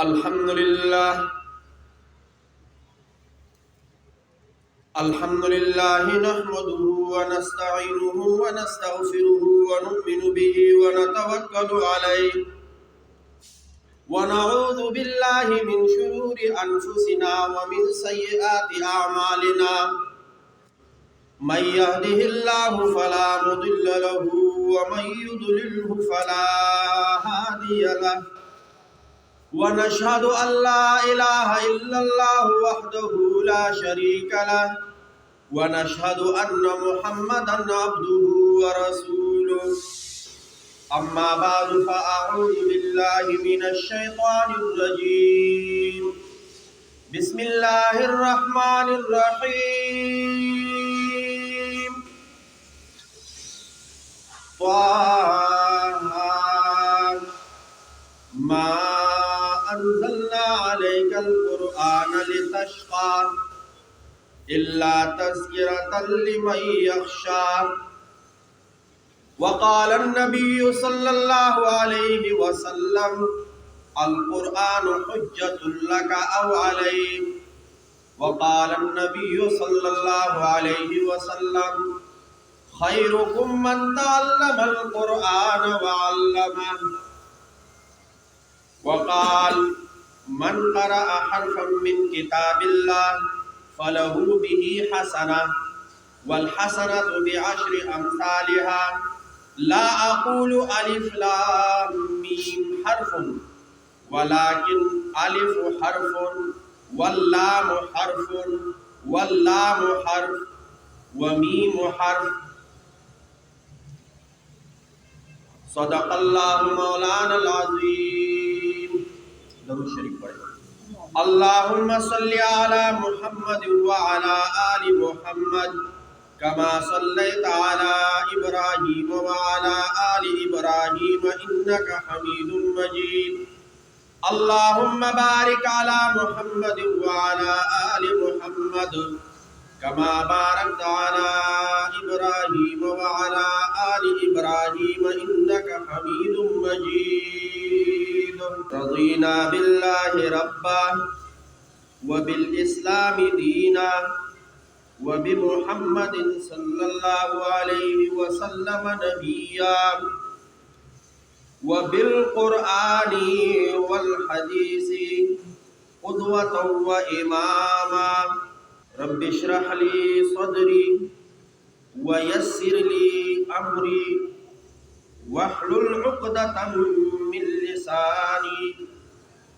الحمد لله نحمده ونستعينه ونستغفره ونؤمن به ونتوكل عليه ونعوذ بالله من شرور أنفسنا ومن سيئات أعمالنا من يهده الله فلا مضل له ومن يضلله فلا هادي له ونشهد أن لا إله إلا الله وحده لا شريك له ونشهد أن محمدًا عبده ورسوله أما بعد فأعوذ بالله من الشيطان الرجيم بسم الله الرحمن الرحيم طه ما أنزلنا عليك القرآن لتشقى إلا تذكرة لمن يخشى وقال النبي صلى الله عليه وسلم القرآن حجة لك أو عليك وقال النبي صلى الله عليه وسلم خيركم من تعلم القرآن وعلمه وقال من قرأ حرفا من كتاب الله فله به حسنة والحسنة بعشر أمثالها لا أقول ألف لام ميم حرف ولكن ألف حرف واللام حرف واللام حرف وميم حرف صدق الله مولانا العظيم. درود شریف پڑھیں. اللهم صل على محمد وعلى آل محمد كما صليت على إبراهيم وعلى آل إبراهيم إنك حميد مجيد. اللهم بارك على محمد وعلى آل محمد كما باركت على إبراهيم وعلى آل إبراهيم إنك حميد مجيد. رضينا بالله ربا وبالإسلام دينا وبمحمد صلى الله عليه وسلم نبيا وبالقرآن والحديث قدوة وإماما. رب اشرح لي صدري ويسر لي أمري واحلل عقدة من لساني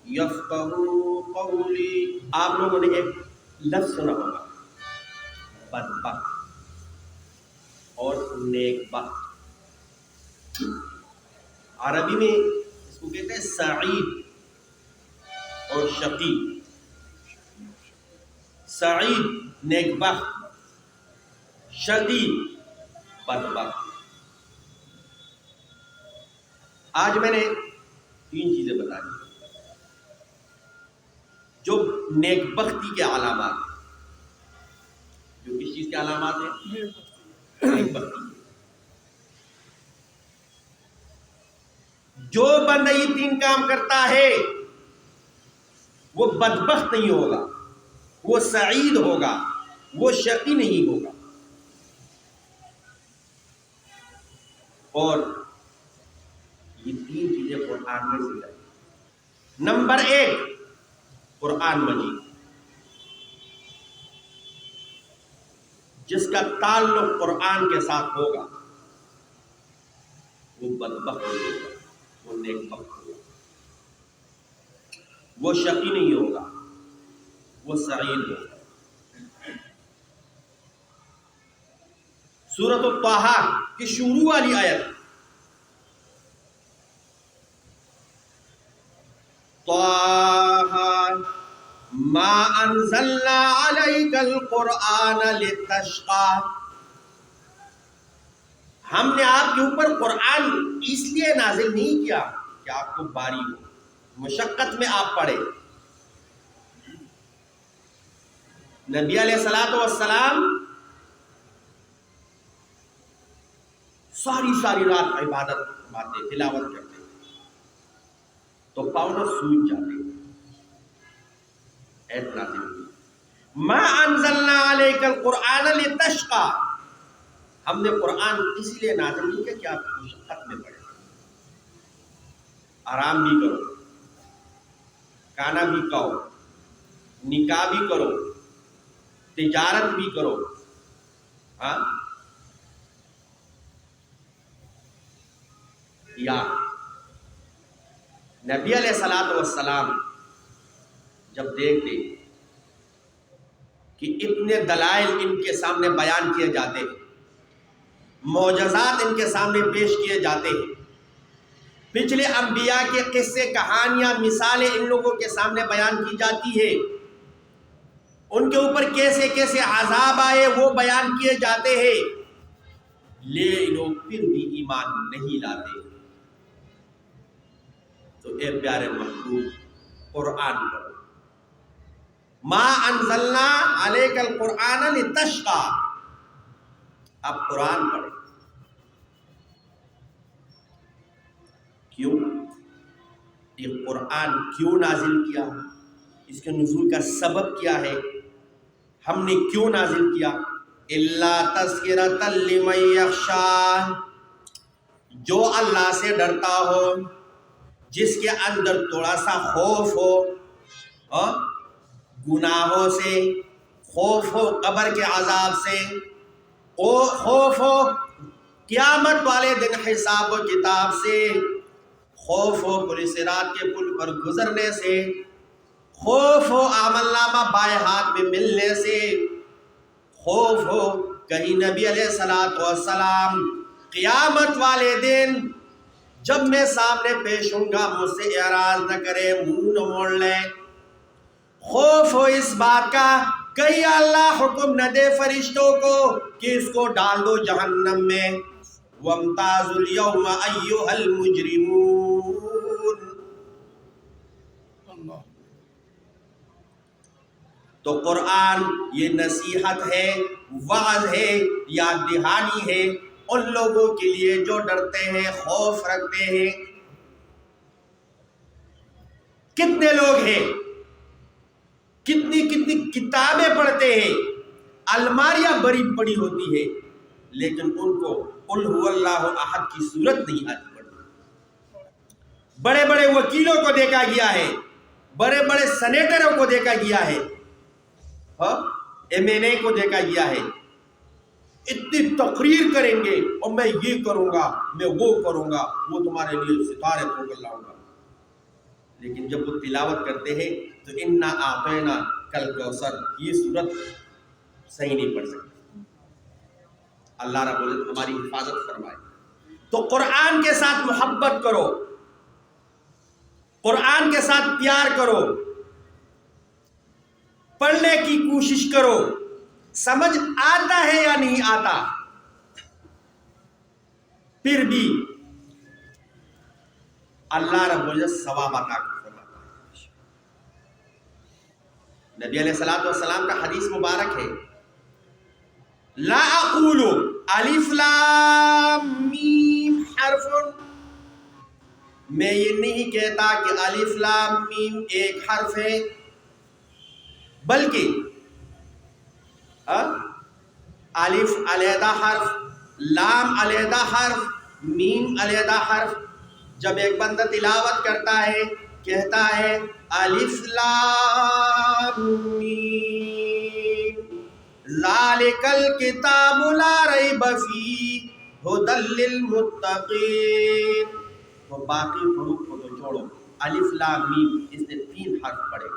يفقهوا قولي. آپ لوگوں نے ایک لفظ سنا ہوگا بدبخت اور نیک بخت. عربی میں اس کو کہتے ہیں سعید اور شقی. سعید نیک بخت، شقی بدبخت. آج میں نے 3 چیزیں بتا دی جو نیک بختی کے علامات ہیں. جو کس چیز کے علامات ہیں؟ نیک بختی. جو بندہ یہ 3 کام کرتا ہے وہ بدبخت نہیں ہوگا، وہ سعید ہوگا، وہ شقی نہیں ہوگا. اور یہ 3 چیزیں قرآن میں ذکر ہیں. نمبر 1 قرآن مجید، جس کا تعلق قرآن کے ساتھ ہوگا وہ بدبخت نہیں ہوگا، وہ نیک بخت ہوگا. وہ شقی نہیں ہوگا، وہ سعید ہوگا. سورۃ طٰہٰ کی شروع والی آیت طٰہٰ ما انزلنا علیک القرآن لتشقى. ہم نے آپ کے اوپر قرآن اس لیے نازل نہیں کیا کہ آپ کو باری ہو، مشقت میں آپ پڑھیں. نبی علیہ السلام ساری رات عبادت کرتے، تلاوت کرتے تو پاؤں نہ سوج جاتے. ایت نازل ہوئی. ما انزلنا علیک القرآن لتشقى، ہم نے قرآن اسی لیے نازل نہیں کیا کہ آپ مشقت میں پڑے، آرام بھی کرو، کھانا بھی کھاؤ، نکاح بھی کرو، تجارت بھی کرو. ہاں یا نبی علیہ الصلوۃ والسلام جب دیکھتے کہ اتنے دلائل ان کے سامنے بیان کیے جاتے ہیں، معجزات ان کے سامنے پیش کیے جاتے ہیں، پچھلے انبیاء کے قصے، کہانیاں، مثالیں ان لوگوں کے سامنے بیان کی جاتی ہے، ان کے اوپر کیسے کیسے عذاب آئے وہ بیان کیے جاتے ہیں، لیکن لوگ پھر بھی ایمان نہیں لاتے. تو اے پیارے محبوب قرآن پڑھو. ما انزلنا علیک القرآن لتشقى، اب قرآن پڑھیں. کیوں یہ قرآن کیوں نازل کیا، اس کے نزول کا سبب کیا ہے، ہم نے کیوں نازل کیا؟ الا تذکرۃ لمن یخشی، جو اللہ سے ڈرتا ہو، جس کے اندر تھوڑا سا خوف ہو، گناہوں سے خوف ہو، قبر کے عذاب سے خوف ہو، قیامت والے دن حساب و کتاب سے خوف ہو، پولیس رات کے پل پر گزرنے سے خوف ہو، عمل نامہ بائیں ہاتھ میں ملنے سے خوف ہو، کہیں نبی علیہ الصلوۃ والسلام قیامت والے دن جب میں سامنے پیش ہوں گا مجھ سے اعراض نہ کرے، منہ نہ موڑ لے. خوف ہو اس بات کا کہیں اللہ حکم نہ دے فرشتوں کو کہ اس کو ڈال دو جہنم میں. وَامْتَازُوا الْيَوْمَ أَيُّهَا الْمُجْرِمُونَ. تو قرآن یہ نصیحت ہے، وعظ ہے، یاد دہانی ہے ان لوگوں کے لیے جو ڈرتے ہیں، خوف رکھتے ہیں. کتنے لوگ ہیں، کتنی کتنی کتابیں پڑھتے ہیں، الماریاں بڑی بڑی ہوتی ہے، لیکن ان کو قل هو اللہ احد کی صورت نہیں آتی پڑھنے. بڑے بڑے وکیلوں کو دیکھا گیا ہے، بڑے بڑے سینیٹروں کو دیکھا گیا ہے، ایم این اے کو دیکھا گیا ہے، اتنی تقریر کریں گے اور میں یہ کروں گا، میں وہ کروں گا، وہ تمہارے لیے ستارے کو لاؤں گا، لیکن جب وہ تلاوت کرتے ہیں تو انا اعطینا کل کوثر یہ صورت صحیح نہیں پڑھ سکتے. اللہ رب العزت ہماری حفاظت فرمائے. تو قرآن کے ساتھ محبت کرو، قرآن کے ساتھ پیار کرو، پڑھنے کی کوشش کرو. سمجھ آتا ہے یا نہیں آتا، پھر بھی اللہ رب العزت ثواب عطا فرماتا ہے. نبی علیہ الصلوۃ والسلام کا حدیث مبارک ہے، لا اقول الف لام میم حرف، میں یہ نہیں کہتا کہ الف لام میم ایک حرف ہے، بلکہ الف علیحدہ حرف، لام علیحدہ حرف، میم علیحدہ حرف. جب ایک بندہ تلاوت کرتا ہے کہتا ہے الف لام میم ذالک الکتاب لا ریب فیہ ھدی للمتقین، تو باقی حروف کو تو چھوڑو، الف لام میم اس نے 3 حرف پڑھے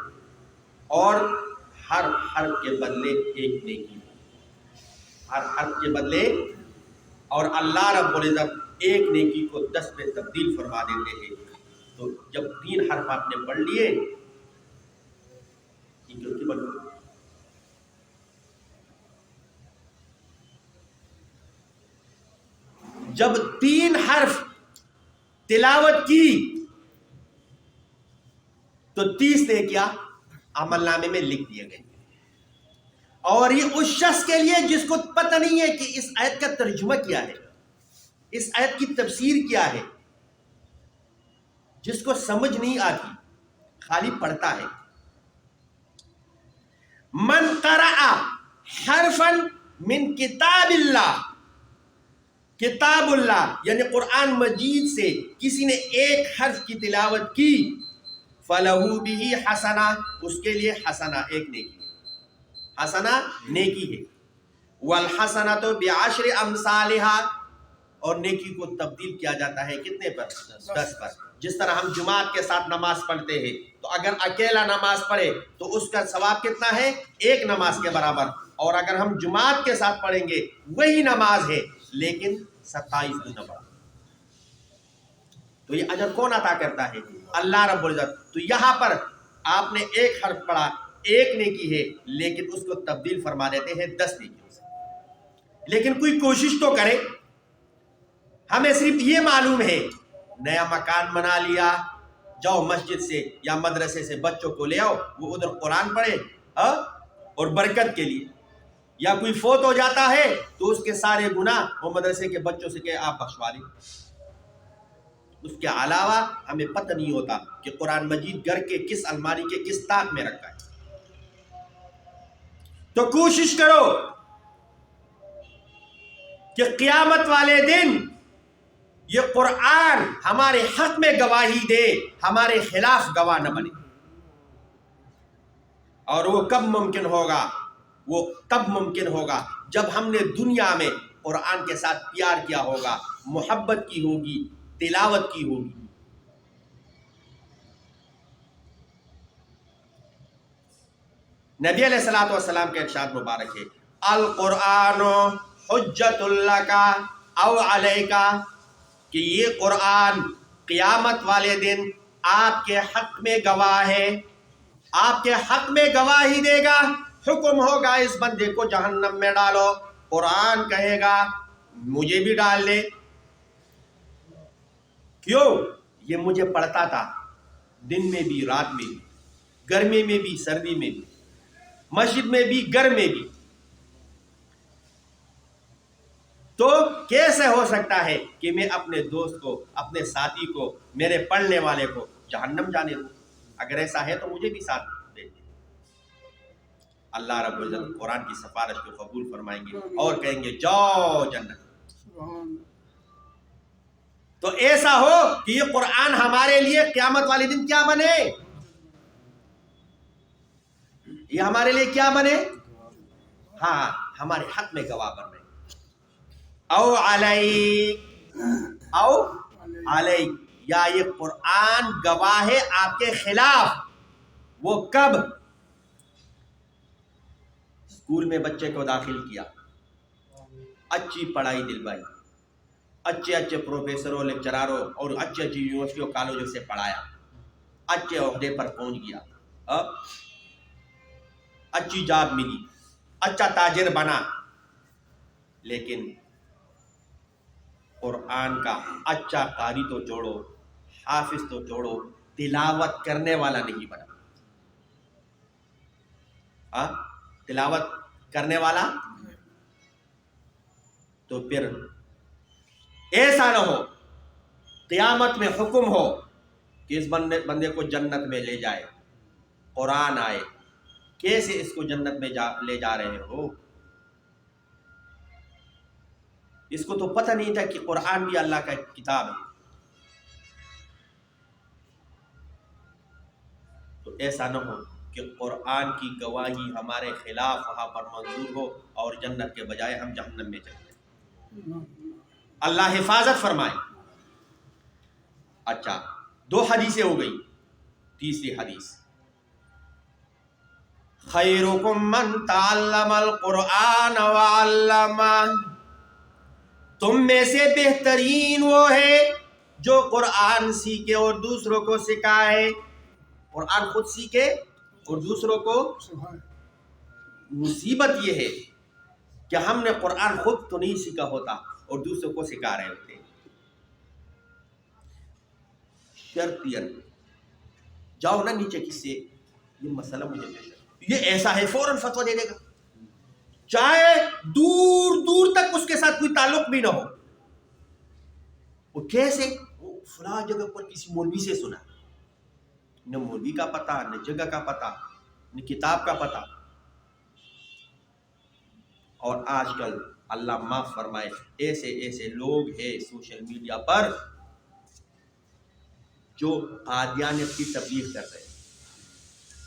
اور ہر حرف کے بدلے ایک نیکی، ہر حرف کے بدلے، اور اللہ رب العزت ایک نیکی کو 10 میں تبدیل فرما دیتے ہیں. تو جب 3 حرف آپ نے پڑھ لیے کی بن جب 3 حرف تلاوت کی تو 30 نے کیا عمل نامے میں لکھ دیے گئے. اور یہ اس شخص کے لیے جس کو پتہ نہیں ہے کہ اس آیت کا ترجمہ کیا ہے، اس آیت کی تفسیر کیا ہے، جس کو سمجھ نہیں آتی، خالی پڑھتا ہے. من قرأ حرفا من کتاب اللہ، کتاب اللہ یعنی قرآن مجید سے کسی نے ایک حرف کی تلاوت کی، فَلَهُ بِهِ حَسَنَةٌ، اس کے لیے حسنہ ایک نیکی ہے، حسنہ نیکی ہے، وَالْحَسَنَةُ بِعَشْرِ أَمْثَالِهَا، اور نیکی کو تبدیل کیا جاتا ہے کتنے پر؟ 10 پر۔ جس طرح ہم جماعت کے ساتھ نماز پڑھتے ہیں تو اگر اکیلا نماز پڑھے تو اس کا ثواب کتنا ہے؟ ایک نماز کے برابر، اور اگر ہم جماعت کے ساتھ پڑھیں گے وہی نماز ہے لیکن 27 گنا بڑا، تو یہ اجر کون عطا کرتا ہے؟ اللہ رب العزت۔ تو یہاں پر آپ نے ایک حرف پڑھا، ایک نیکی ہے، لیکن اس کو تبدیل فرما دیتے ہیں 10 نیکیوں سے۔ لیکن کوئی کوشش تو کرے، ہمیں صرف یہ معلوم ہے نیا مکان بنا لیا، جاؤ مسجد سے یا مدرسے سے بچوں کو لے آؤ، وہ ادھر قرآن پڑھے اور برکت کے لیے، یا کوئی فوت ہو جاتا ہے تو اس کے سارے گناہ وہ مدرسے کے بچوں سے کہ آپ بخشوا لیں۔ اس کے علاوہ ہمیں پتہ نہیں ہوتا کہ قرآن مجید گھر کے کس الماری کے کس طاق میں رکھا ہے۔ تو کوشش کرو کہ قیامت والے دن یہ قرآن ہمارے حق میں گواہی دے، ہمارے خلاف گواہ نہ بنے۔ اور وہ کب ممکن ہوگا؟ وہ تب ممکن ہوگا جب ہم نے دنیا میں قرآن کے ساتھ پیار کیا ہوگا، محبت کی ہوگی، تلاوت کی ہوگی۔ نبی علیہ الصلوۃ والسلام کے ارشاد مبارک ہے، القرآن حجت لک او علیک، کہ یہ قرآن قیامت والے دن آپ کے حق میں گواہ ہے، آپ کے حق میں گواہی دے گا۔ حکم ہوگا اس بندے کو جہنم میں ڈالو، قرآن کہے گا مجھے بھی ڈال دے۔ کیوں؟ یہ مجھے پڑھتا تھا دن میں بھی، رات میں بھی، گرمی میں بھی، سردی میں بھی، مسجد میں بھی، گھر میں بھی۔ تو کیسے ہو سکتا ہے کہ میں اپنے دوست کو، اپنے ساتھی کو، میرے پڑھنے والے کو جہنم جانے دوں؟ اگر ایسا ہے تو مجھے بھی ساتھ دے دیں۔ اللہ رب العزت قرآن کی سفارش کو قبول فرمائیں گے اور کہیں گے جاؤ جنت۔ تو ایسا ہو کہ یہ قرآن ہمارے لیے قیامت والے دن کیا بنے؟ یہ ہمارے لیے کیا بنے؟ ہاں، ہمارے حق میں گواہ بن رہے، او علیک، او علیک، یا یہ قرآن گواہ ہے آپ کے خلاف۔ وہ کب؟ اسکول میں بچے کو داخل کیا، اچھی پڑھائی دلوائی، اچھے اچھے پروفیسروں، لیکچراروں اور اچھی اچھی یونیورسٹیوں کالجوں سے پڑھایا، اچھے عہدے پر پہنچ گیا، اچھی جاب ملی، اچھا تاجر بنا، لیکن قرآن کا اچھا قاری تو چھوڑو، حافظ تو چھوڑو، تلاوت کرنے والا نہیں بنا۔ تلاوت کرنے والا، تو پھر ایسا نہ ہو قیامت میں حکم ہو کہ اس بندے کو جنت میں لے جائے، قرآن آئے، کیسے اس کو جنت میں لے جا رہے ہو؟ اس کو تو پتہ نہیں تھا کہ قرآن بھی اللہ کا کتاب ہے۔ تو ایسا نہ ہو کہ قرآن کی گواہی ہمارے خلاف وہاں پر منظور ہو اور جنت کے بجائے ہم جہنم میں چلے جائیں۔ اللہ حفاظت فرمائے۔ اچھا، 2 حدیثیں ہو گئی، تیسری حدیث، خیرکم من تعلم القرآن وعلمہ، تم میں سے بہترین وہ ہے جو قرآن سیکھے اور دوسروں کو سکھائے۔ قرآن خود سیکھے اور دوسروں کو۔ مصیبت یہ ہے کہ ہم نے قرآن خود تو نہیں سیکھا ہوتا اور دوسروں کو سکھا رہے ہوتے۔ شرطین جاؤ نا نیچے کس سے، یہ مسئلہ مجھے پیش ہے، یہ ایسا ہے، فوراً فتویٰ دے دے گا، چاہے دور دور تک اس کے ساتھ کوئی تعلق بھی نہ ہو۔ وہ کیسے؟ وہ فلاں جگہ پر کسی مولوی سے سنا، نہ مولوی کا پتہ، نہ جگہ کا پتہ، نہ کتاب کا پتہ، اور آج کل اللہ معاف فرمائے ایسے ایسے لوگ ہیں سوشل میڈیا پر جو قادیانیت کی تبلیغ کر رہے ہیں۔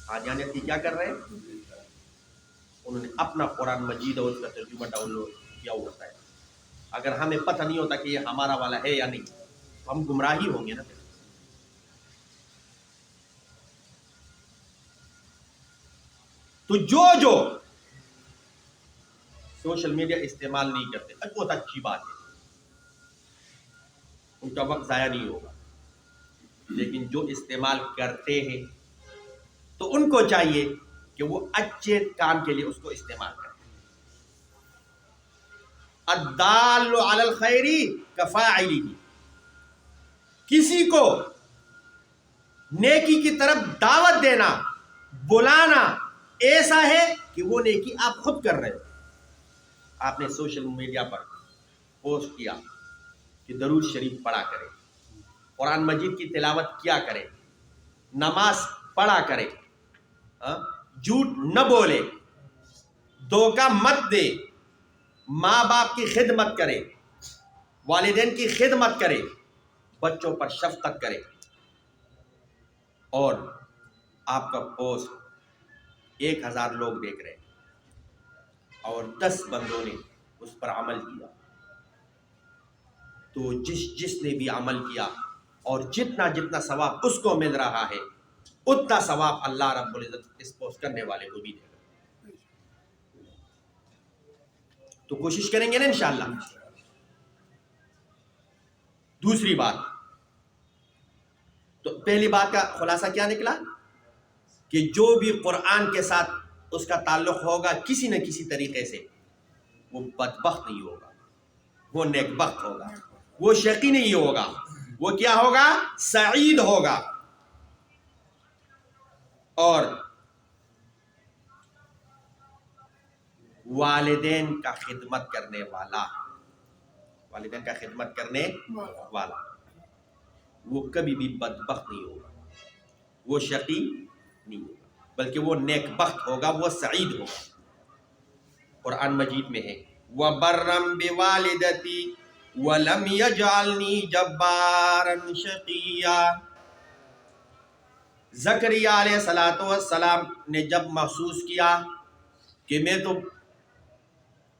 قادیانیت کی کیا کر رہے ہیں؟ انہوں نے اپنا قرآن مجید اور اس کا ترجمہ ڈاؤن لوڈ کیا ہوتا ہے۔ اگر ہمیں پتہ نہیں ہوتا کہ یہ ہمارا والا ہے یا نہیں تو ہم گمراہی ہوں گے نا۔ تو جو سوشل میڈیا استعمال نہیں کرتے بہت اچھی بات ہے، ان کا وقت ضائع نہیں ہوگا، لیکن جو استعمال کرتے ہیں تو ان کو چاہیے کہ وہ اچھے کام کے لیے اس کو استعمال کریں۔ الدال علی الخیر کفاعلہ، کسی کو نیکی کی طرف دعوت دینا، بلانا ایسا ہے کہ وہ نیکی آپ خود کر رہے ہو۔ آپ نے سوشل میڈیا پر پوسٹ کیا کہ درود شریف پڑھا کرے، قرآن مجید کی تلاوت کیا کرے، نماز پڑھا کرے، جھوٹ نہ بولے، دھوکہ مت دے، ماں باپ کی خدمت کرے، والدین کی خدمت کرے، بچوں پر شفقت کرے، اور آپ کا پوسٹ 1000 لوگ دیکھ رہے ہیں اور 10 بندوں نے اس پر عمل کیا، تو جس نے بھی عمل کیا اور جتنا ثواب اس کو مل رہا ہے اتنا ثواب اللہ رب العزت اس پوسٹ کرنے والے کو بھی دے گا۔ تو کوشش کریں گے نا انشاءاللہ۔ دوسری بات، تو پہلی بات کا خلاصہ کیا نکلا کہ جو بھی قرآن کے ساتھ اس کا تعلق ہوگا کسی نہ کسی طریقے سے، وہ بدبخت نہیں ہوگا، وہ نیک بخت ہوگا، وہ شقی نہیں ہوگا، وہ کیا ہوگا؟ سعید ہوگا۔ اور والدین کا خدمت کرنے والا، والدین کا خدمت کرنے والا وہ کبھی بھی بدبخت نہیں ہوگا، وہ شقی نہیں ہوگا، بلکہ وہ نیک بخت ہوگا، وہ سعید ہوگا۔ قرآن مجید میں ہے وَبَرًّا بِوَالِدَتِي وَلَمْ يَجْعَلْنِي جَبَّارًا شَقِيًّا۔ زکریا علیہ السلام نے جب محسوس کیا کہ میں تو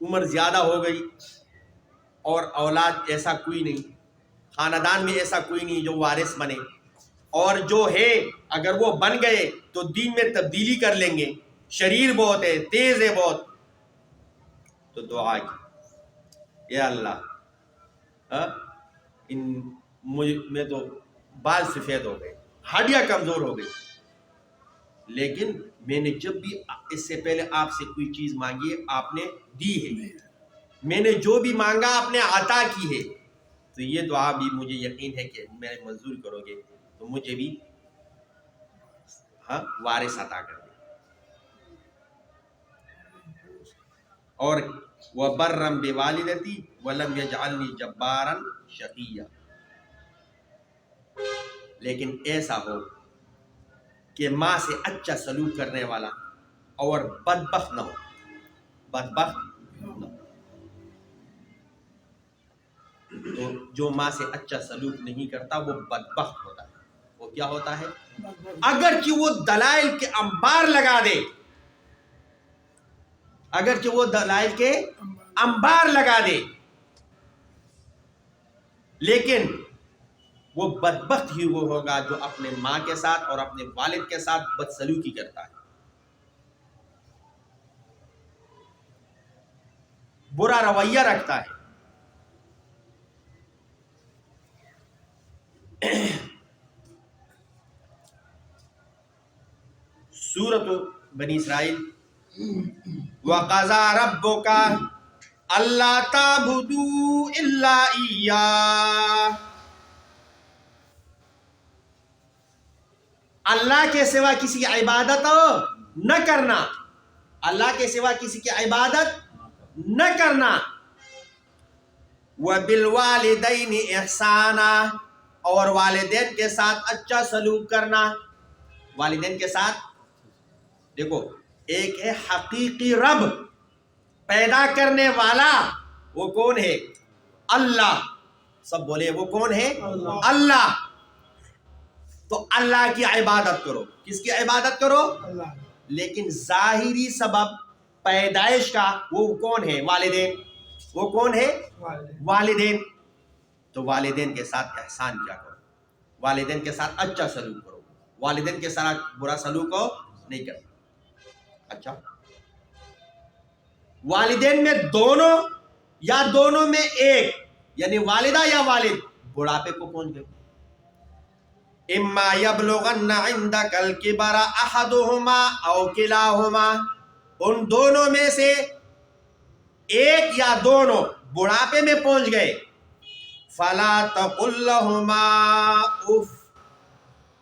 عمر زیادہ ہو گئی اور اولاد ایسا کوئی نہیں، خاندان میں ایسا کوئی نہیں جو وارث بنے، اور جو ہے اگر وہ بن گئے تو دین میں تبدیلی کر لیں گے، شریر بہت ہے، تیز ہے بہت، تو دعا کی اے اللہ میں تو بال سفید ہو گئے، ہڈیاں کمزور ہو گئی، لیکن میں نے جب بھی اس سے پہلے آپ سے کوئی چیز مانگی ہے آپ نے دی ہے، میں نے جو بھی مانگا آپ نے عطا کی ہے، تو یہ دعا بھی مجھے یقین ہے کہ میں منظور کرو گے تو مجھے بھی وارث عطا کر دے۔ اور وَبَرًّا بِوَالِدَتِي وَلَمْ يَجْعَلْنِي جَبَّارًا شَقِيًّا، لیکن ایسا ہو کہ ماں سے اچھا سلوک کرنے والا اور بدبخت نہ ہو، بدبخت نہ ہو۔ تو جو ماں سے اچھا سلوک نہیں کرتا وہ بدبخت ہوتا ہے، وہ کیا ہوتا ہے؟ اگرچہ وہ دلائل کے انبار لگا دے، اگرچہ وہ دلائل کے انبار لگا دے، لیکن وہ بدبخت ہی وہ ہوگا جو اپنے ماں کے ساتھ اور اپنے والد کے ساتھ بدسلوکی کرتا ہے، برا رویہ رکھتا ہے۔ سورۃ بنی اسرائیل وَقَضَىٰ رَبُّكَ أَلَّا تَعْبُدُوا إِلَّا إِيَّاهُ، اللہ کے سوا کسی کی عبادت نہ کرنا، اللہ کے سوا کسی کی عبادت نہ کرنا، وَبِالْوَالِدَيْنِ إِحْسَانًا، اور والدین کے ساتھ اچھا سلوک کرنا۔ والدین کے ساتھ دیکھو، ایک ہے حقیقی رب پیدا کرنے والا وہ کون ہے؟ اللہ. سب بولے وہ کون ہے؟ اللہ. تو اللہ کی عبادت کرو. کس کی عبادت کرو؟ اللہ. لیکن ظاہری سبب پیدائش کا وہ کون ہے؟ والدین. وہ کون ہے؟ والدین. تو والدین کے ساتھ احسان کیا کرو، والدین کے ساتھ اچھا سلوک کرو، والدین کے ساتھ برا سلوک نہیں کرنا. اچھا، والدین میں دونوں یا دونوں میں ایک، یعنی والدہ یا والد بڑھاپے کو پہنچ گئے، اما یبلغن عندک الکبر احدہما او کلاہما، ان دونوں میں سے ایک یا دونوں بڑھاپے میں پہنچ گئے، فلا تقل لہما اف،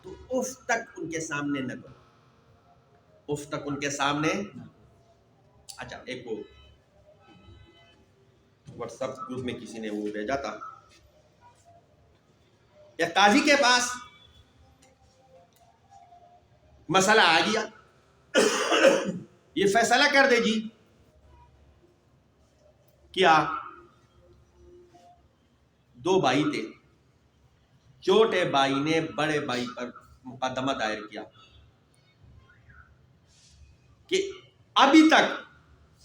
تو اف تک ان کے سامنے نہ کرو، اف تک ان کے سامنے. اچھا، ایک وہ واٹس ایپ گروپ میں کسی نے وہ بھیجا تھا، ایک قاضی کے پاس مسئلہ آ گیا، یہ فیصلہ کر دے جی کیا دو بھائی تھے، چھوٹے بھائی نے بڑے بھائی پر مقدمہ دائر کیا کہ ابھی تک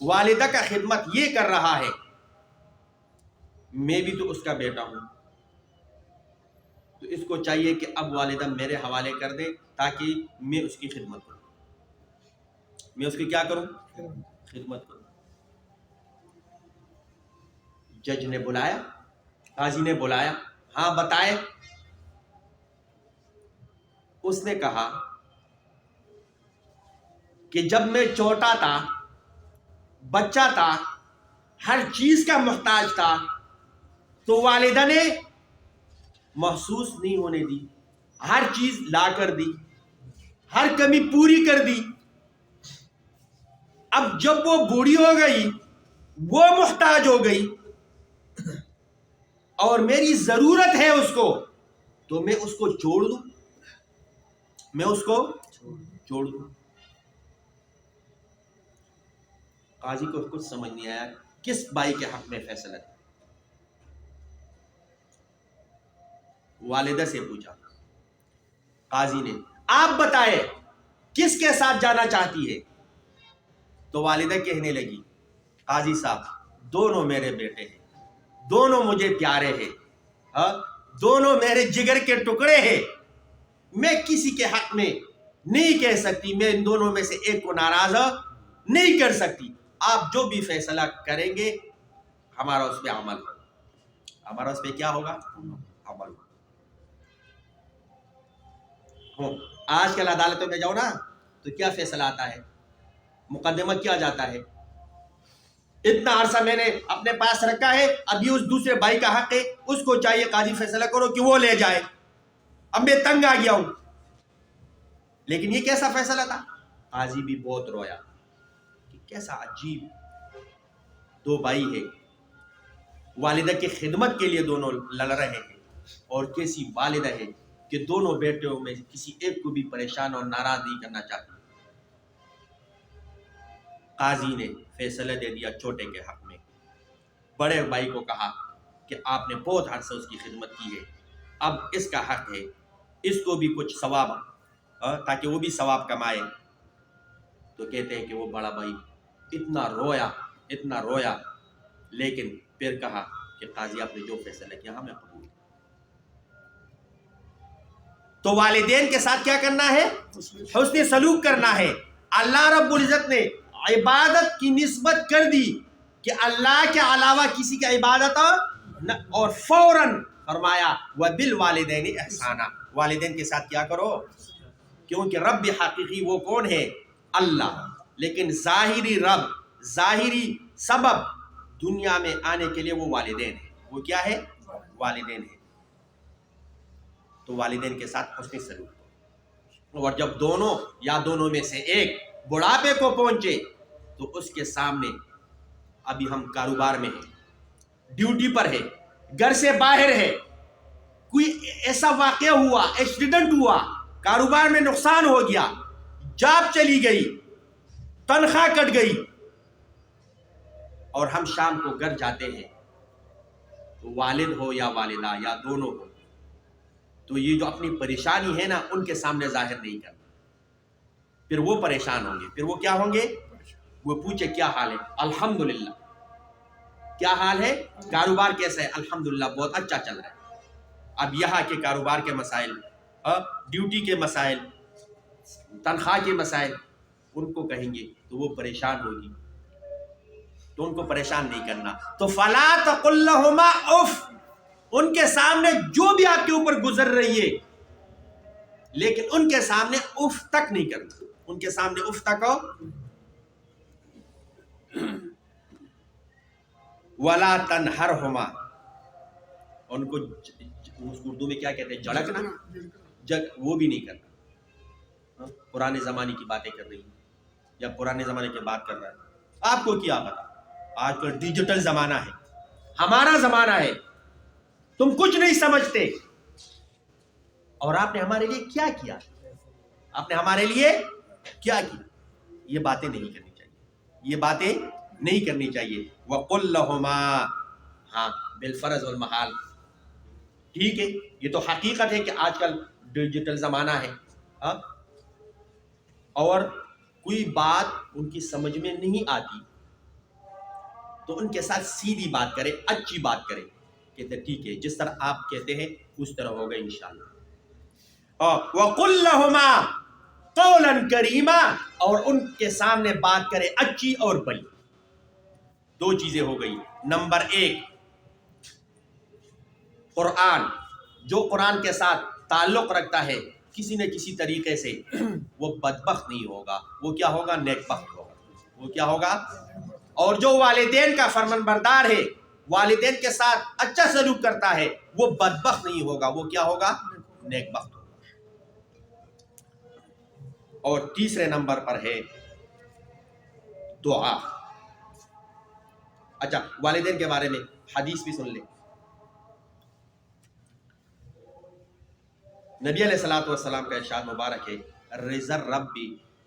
والدہ کا خدمت یہ کر رہا ہے، میں بھی تو اس کا بیٹا ہوں، تو اس کو چاہیے کہ اب والدہ میرے حوالے کر دے تاکہ میں اس کی خدمت کروں. میں اس کی کیا کروں؟ خدمت کروں. جج نے بلایا، قاضی نے بلایا، ہاں بتائے. اس نے کہا کہ جب میں چھوٹا تھا، بچہ تھا، ہر چیز کا محتاج تھا، تو والدہ نے محسوس نہیں ہونے دی، ہر چیز لا کر دی، ہر کمی پوری کر دی. اب جب وہ بوڑھی ہو گئی، وہ محتاج ہو گئی اور میری ضرورت ہے اس کو، تو میں اس کو چھوڑ دوں، میں اس کو چھوڑ دوں. قاضی کو کچھ سمجھ نہیں آیا کس بھائی کے حق میں فیصلہ ہے. والدہ سے پوچھا قاضی نے، آپ بتائے کس کے ساتھ جانا چاہتی ہے؟ تو والدہ کہنے لگی، قاضی صاحب دونوں میرے بیٹے ہیں، دونوں مجھے پیارے ہیں، دونوں میرے جگر کے ٹکڑے ہیں، میں کسی کے حق میں نہیں کہہ سکتی، میں ان دونوں میں سے ایک کو ناراض نہیں کر سکتی. آپ جو بھی فیصلہ کریں گے ہمارا اس پہ عمل ہوگا، ہمارا اس پہ کیا ہوگا؟ عمل ہوگا. آج کل عدالتوں میں جاؤ نا تو کیا فیصلہ آتا ہے؟ مقدمہ کیا جاتا ہے، اتنا عرصہ میں نے اپنے پاس رکھا ہے، ابھی اس دوسرے بھائی کا حق ہے، اس کو چاہیے قاضی فیصلہ کرو کہ وہ لے جائے، اب میں تنگ آ گیا ہوں. لیکن یہ کیسا فیصلہ تھا؟ قاضی بھی بہت رویا کہ کیسا عجیب دو بھائی ہے، والدہ کی خدمت کے لیے دونوں لڑ رہے ہیں، اور کیسی والدہ ہے کہ دونوں بیٹوں میں کسی ایک کو بھی پریشان اور ناراض نہیں کرنا چاہتی. قاضی نے فیصلہ دے دیا چھوٹے کے حق میں. بڑے بھائی کو کہا کہ آپ نے بہت عرصہ اس کی خدمت کی ہے، اب اس کا حق ہے، اس کو بھی کچھ ثواب تاکہ وہ بھی ثواب کمائے. تو کہتے ہیں کہ وہ بڑا بھائی اتنا رویا، لیکن پھر کہا کہ قاضی آپ نے جو فیصلہ کیا ہمیں قبول. تو والدین کے ساتھ کیا کرنا ہے؟ حسن سلوک کرنا ہے. اللہ رب العزت نے عبادت کی نسبت کر دی کہ اللہ کے علاوہ کسی کی عبادت اور فوراً فرمایا وَبِالْوَالِدَيْنِ احسانا، والدین کے ساتھ کیا کرو، کیونکہ رب حقیقی وہ کون ہے؟ اللہ. لیکن ظاہری رب، ظاہری سبب دنیا میں آنے کے لیے وہ والدین ہے. وہ کیا ہے؟ والدین ہے. تو والدین کے ساتھ حسن سلوک کرو. اور جب دونوں یا دونوں میں سے ایک بڑھاپے کو پہنچے تو اس کے سامنے، ابھی ہم کاروبار میں ہیں، ڈیوٹی پر ہے، گھر سے باہر ہے، کوئی ایسا واقعہ ہوا، ایکسیڈنٹ ہوا، کاروبار میں نقصان ہو گیا، جاب چلی گئی، تنخواہ کٹ گئی، اور ہم شام کو گھر جاتے ہیں تو والد ہو یا والدہ یا دونوں ہو تو یہ جو اپنی پریشانی ہے نا ان کے سامنے ظاہر نہیں کرنا، پھر وہ پریشان ہوں گے، پھر وہ کیا ہوں گے، وہ پوچھے کیا حال ہے، الحمدللہ کیا حال ہے، کاروبار کیسا ہے، الحمدللہ بہت اچھا چل رہا ہے۔ اب یہاں کے کاروبار کے مسائل، ڈیوٹی کے مسائل، تنخواہ کے مسائل ان کو کہیں گے تو وہ پریشان ہوگی، تو ان کو پریشان نہیں کرنا۔ تو فلا تقل لہما اف، ان کے سامنے جو بھی آپ کے اوپر گزر رہی ہے لیکن ان کے سامنے اف تک نہیں کرنا، ان کے سامنے اف تک ہو۔ ولا تنہرہما، ان کو اردو میں کیا کہتے ہیں، جھڑکنا، وہ بھی نہیں کرنا۔ پرانے زمانے کی باتیں کر رہی ہیں یا پرانے زمانے کی بات کر رہا ہے، آپ کو کیا پتا، آج کل ڈیجیٹل زمانہ ہے، ہمارا زمانہ ہے، تم کچھ نہیں سمجھتے، اور آپ نے ہمارے لیے کیا کیا، آپ نے ہمارے لیے کیا کیا، یہ باتیں نہیں کرنی چاہیے، یہ باتیں نہیں کرنی چاہیے۔ وَقُلْ لَهُمَا، ہاں بالفرض والمحال، ٹھیک ہے، یہ تو حقیقت ہے کہ آج کل ڈیجیٹل زمانہ ہے، اور کوئی بات ان کی سمجھ میں نہیں آتی تو ان کے ساتھ سیدھی بات کرے، اچھی بات کرے، کہتے ٹھیک ہے جس طرح آپ کہتے ہیں اس طرح ہوگا انشاءاللہ۔ وَقُلْ لَهُمَا قَوْلًا كَرِيمًا، اور ان کے سامنے بات کرے اچھی اور بڑی۔ دو چیزیں ہو گئی، نمبر ایک قرآن، جو قرآن کے ساتھ تعلق رکھتا ہے کسی نہ کسی طریقے سے وہ بدبخت نہیں ہوگا، وہ کیا ہوگا، نیک بخت ہوگا، وہ کیا ہوگا۔ اور جو والدین کا فرمان بردار ہے، والدین کے ساتھ اچھا سلوک کرتا ہے، وہ بدبخت نہیں ہوگا، وہ کیا ہوگا، نیک بخت ہوگا۔ اور تیسرے نمبر پر ہے دعا۔ اچھا، والدین کے بارے میں حدیث بھی سن لیں۔ نبی علیہ الصلوۃ والسلام کا ارشاد مبارک ہے، رضا الرب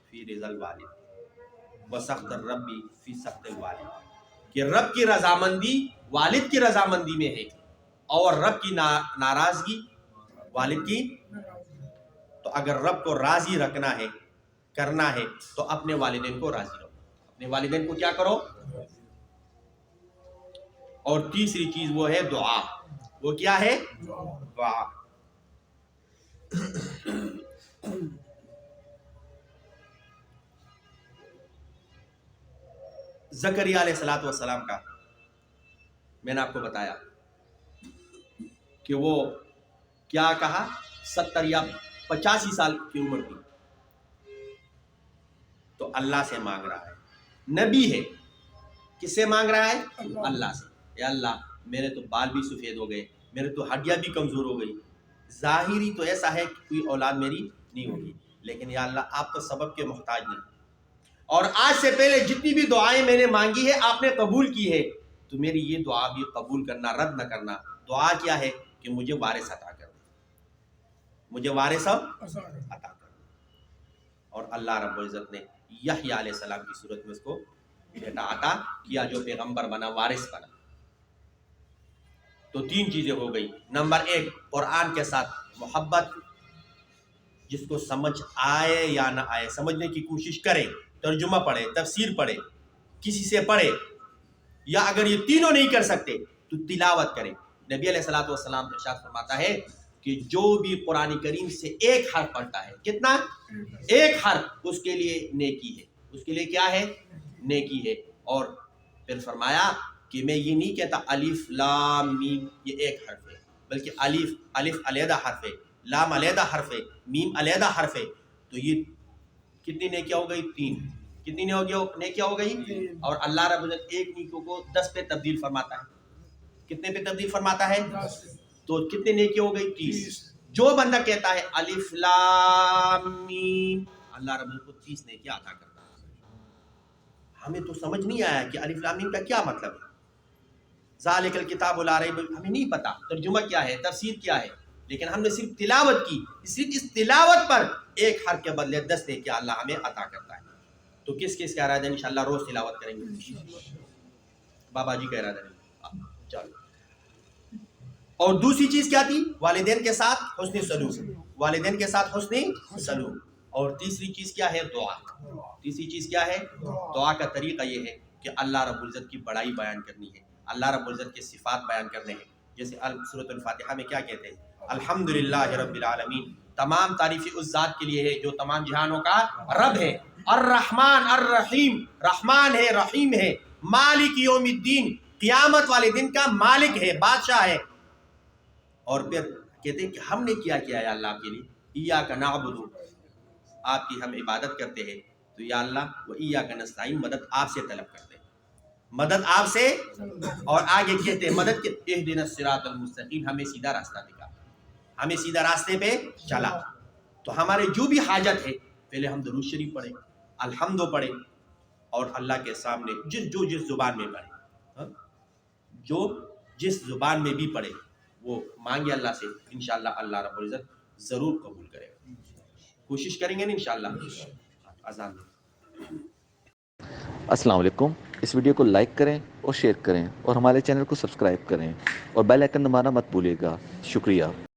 فی رضا الوالد وسخط الرب فی سخط الوالد، کہ رب کی رضامندی والد کی رضامندی میں ہے، اور رب کی ناراضگی والد کی۔ تو اگر رب کو راضی رکھنا ہے، کرنا ہے، تو اپنے والدین کو راضی رکھو، اپنے والدین کو کیا کرو۔ اور تیسری چیز وہ ہے دعا، وہ کیا ہے، دعا۔ زکریا علیہ السلام کا میں نے آپ کو بتایا کہ وہ کیا کہا، 70 یا 85 سال کی عمر تھی تو اللہ سے مانگ رہا ہے، نبی ہے، کس سے مانگ رہا ہے، اللہ سے۔ اے اللہ میرے تو بال بھی سفید ہو گئے، میرے تو ہڈیاں بھی کمزور ہو گئی، ظاہری تو ایسا ہے کہ کوئی اولاد میری نہیں ہوگی، لیکن یا اللہ آپ تو سبب کے محتاج نہیں، اور آج سے پہلے جتنی بھی دعائیں میں نے مانگی ہے آپ نے قبول کی ہے، تو میری یہ دعا بھی قبول کرنا، رد نہ کرنا۔ دعا کیا ہے کہ مجھے وارث عطا کر، مجھے وارث عطا کر۔ اور اللہ رب العزت نے یحییٰ علیہ السلام کی صورت میں اس کو بیٹا عطا کیا، جو پیغمبر بنا، وارث بنا۔ تو تین چیزیں ہو گئی، نمبر ایک قرآن کے ساتھ محبت، جس کو سمجھ آئے یا نہ آئے سمجھنے کی کوشش کرے، ترجمہ پڑھے، تفسیر پڑھے، کسی سے پڑھے، یا اگر یہ تینوں نہیں کر سکتے تو تلاوت کرے۔ نبی علیہ الصلوۃ والسلام ارشاد فرماتا ہے کہ جو بھی قرآن کریم سے ایک حرف پڑھتا ہے، کتنا، ایک حرف، اس کے لیے نیکی ہے، اس کے لیے کیا ہے، نیکی ہے۔ اور پھر فرمایا کہ میں یہ نہیں کہتا الف لام میم یہ ایک حرف ہے، بلکہ الف علیحدہ حرف ہے، لام علیحدہ حرف ہے، میم علیحدہ حرف ہے، تو یہ کتنی نیکیاں ہو گئی، تین، کتنی نیکیاں ہو گئی۔ اور اللہ رب العزت ایک نیکیوں کو 10 پہ تبدیل فرماتا ہے، کتنے پہ تبدیل فرماتا ہے، تو کتنے نیکی ہو گئی، 30۔ جو بندہ کہتا ہے الف لام میم، اللہ رب العزت کو 30 نیکیاں عطا کرتا ہے۔ ہمیں تو سمجھ نہیں آیا کہ الف لام میم کا کیا مطلب ہے، ذالک الکتاب لا ریب، ہمیں نہیں پتا ترجمہ کیا ہے، تفسیر کیا ہے، لیکن ہم نے صرف تلاوت کی، صرف اس تلاوت پر ایک حرف کے بدلے 10 نیکیاں اللہ ہمیں عطا کرتا ہے۔ تو کس کس کا ارادہ انشاءاللہ روز تلاوت کریں گے، بابا جی کا ارادہ نہیں. چلو. اور دوسری چیز کیا تھی؟ والدین کے ساتھ حسن سلوک. والدین کے ساتھ حسن سلوک. اور تیسری چیز کیا ہے؟ دعا. تیسری چیز کیا ہے؟ دعا کا طریقہ یہ ہے کہ اللہ رب العزت کی بڑائی بیان کرنی ہے، اللہ رب العزت کے صفات بیان کرنے ہیں. جیسے سورۃ الفاتحہ میں کیا کہتے ہیں؟ الحمدللہ رب العالمین، تمام تعریفیں اس ذات کے لیے ہے جو تمام جہانوں کا رب ہے. الرحمن الرحیم، رحمان ہے رحیم ہے. مالک یوم الدین، قیامت والے دن کا مالک ہے، بادشاہ ہے. اور پھر کہتے ہیں کہ ہم نے کیا کیا ہے اللہ آپ کے لیے؟ ایاک نعبد، آپ کی ہم عبادت کرتے ہیں. تو یا اللہ و ایاک نستعین، مدد آپ سے طلب کرتے ہیں، مدد آپ سے. اور آگے کہتے ہیں مدد کے اہدنا الصراط المستقیم، ہمیں سیدھا راستہ دکھا، ہمیں سیدھا راستے پہ چلا. تو ہمارے جو بھی حاجت ہے پہلے ہم درود شریف پڑھیں، الحمد پڑھیں، اور اللہ کے سامنے جس زبان میں پڑھیں، جو جس زبان میں بھی پڑھے وہ مانگے اللہ سے، انشاءاللہ اللہ رب العزت ضرور قبول کرے گا. کوشش کریں گے نا انشاءاللہ. اذان. السلام علیکم. اس ویڈیو کو لائک کریں اور شیئر کریں اور ہمارے چینل کو سبسکرائب کریں اور بیل آئیکن دبانا مت بھولیے گا. شکریہ.